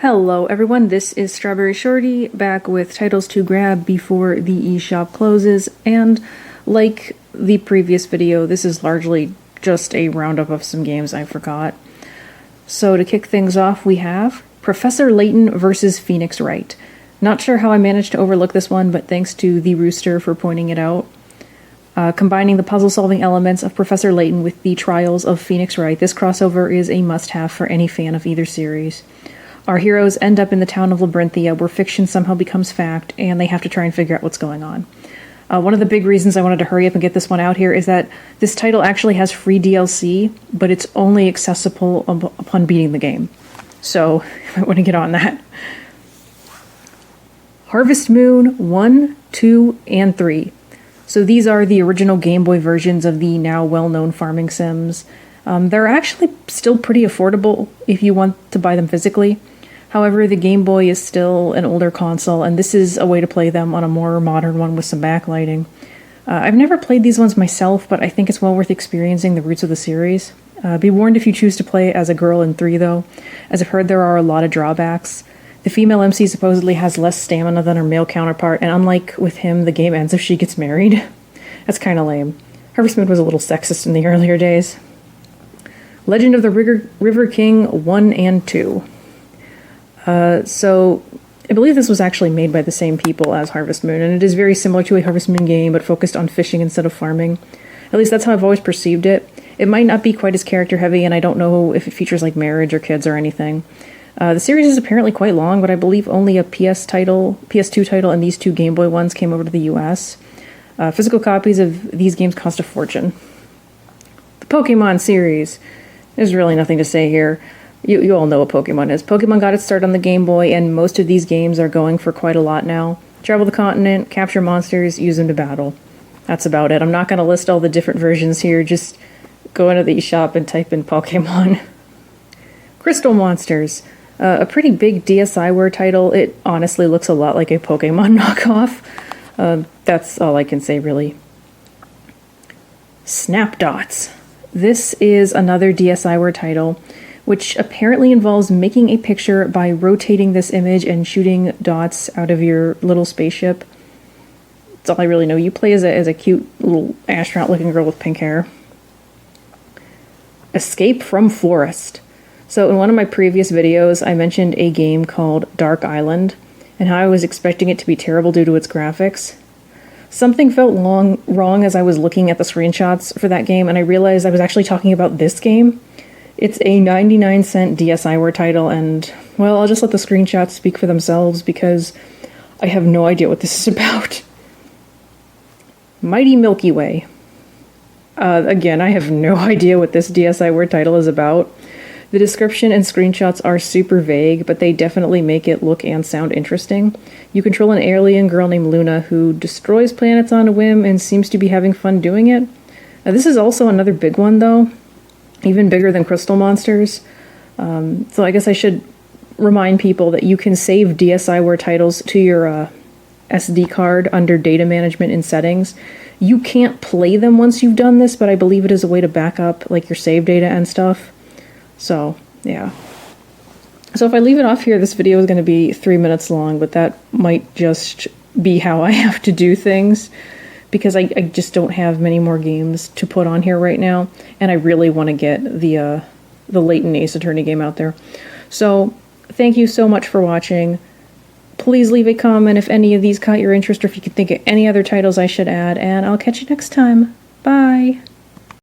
Hello everyone, this is StrawberryShorty back with titles to grab before the eShop closes, and like the previous video, this is largely just a roundup of some games I forgot. So to kick things off, we have Professor Layton vs. Phoenix Wright. Not sure how I managed to overlook this one, but thanks to the Rooster for pointing it out. Combining the puzzle-solving elements of Professor Layton with the trials of Phoenix Wright, this crossover is a must-have for any fan of either series. Our heroes end up in the town of Labyrinthia, where fiction somehow becomes fact, and they have to try and figure out what's going on. One of the big reasons I wanted to hurry up and get this one out here is that this title actually has free DLC, but it's only accessible upon beating the game. So, I want to get on that. Harvest Moon 1, 2, and 3. So these are the original Game Boy versions of the now well-known farming sims. They're actually still pretty affordable if you want to buy them physically. However, the Game Boy is still an older console, and this is a way to play them on a more modern one with some backlighting. I've never played these ones myself, but I think it's well worth experiencing the roots of the series. Be warned if you choose to play as a girl in 3, though, as I've heard there are a lot of drawbacks. The female MC supposedly has less stamina than her male counterpart, and unlike with him, the game ends if she gets married. That's kinda lame. Harvest Moon was a little sexist in the earlier days. Legend of the River King 1 and 2. So, I believe this was actually made by the same people as Harvest Moon, and it is very similar to a Harvest Moon game, but focused on fishing instead of farming. At least that's how I've always perceived it. It might not be quite as character heavy, and I don't know if it features like marriage or kids or anything. The series is apparently quite long, but I believe only a PS2 title, and these two Game Boy ones came over to the US. Physical copies of these games cost a fortune. The Pokemon series. There's really nothing to say here. You all know what Pokemon is. Pokemon got its start on the Game Boy, and most of these games are going for quite a lot now. Travel the continent, capture monsters, use them to battle. That's about it. I'm not going to list all the different versions here, just go into the eShop and type in Pokemon. Crystal Monsters. A pretty big DSiWare title. It honestly looks a lot like a Pokemon knockoff. That's all I can say, really. Snapdots. This is another DSiWare title, which apparently involves making a picture by rotating this image and shooting dots out of your little spaceship. That's all I really know. You play as a cute little astronaut-looking girl with pink hair. Escape from Florist. So in one of my previous videos, I mentioned a game called Dark Island, and how I was expecting it to be terrible due to its graphics. Something felt wrong as I was looking at the screenshots for that game, and I realized I was actually talking about this game. It's a 99-cent DSiWare title, and, well, I'll just let the screenshots speak for themselves because I have no idea what this is about. Mighty Milky Way. Again, I have no idea what this DSiWare title is about. The description and screenshots are super vague, but they definitely make it look and sound interesting. You control an alien girl named Luna who destroys planets on a whim and seems to be having fun doing it. This is also another big one, though. Even bigger than Crystal Monsters. So I guess I should remind people that you can save DSiWare titles to your SD card under data management in settings. You can't play them once you've done this, but I believe it is a way to back up like your save data and stuff. So, yeah. So if I leave it off here, this video is going to be 3 minutes long, but that might just be how I have to do things, because I just don't have many more games to put on here right now, and I really want to get the Layton Ace Attorney game out there. So, thank you so much for watching. Please leave a comment if any of these caught your interest, or if you can think of any other titles I should add, and I'll catch you next time. Bye!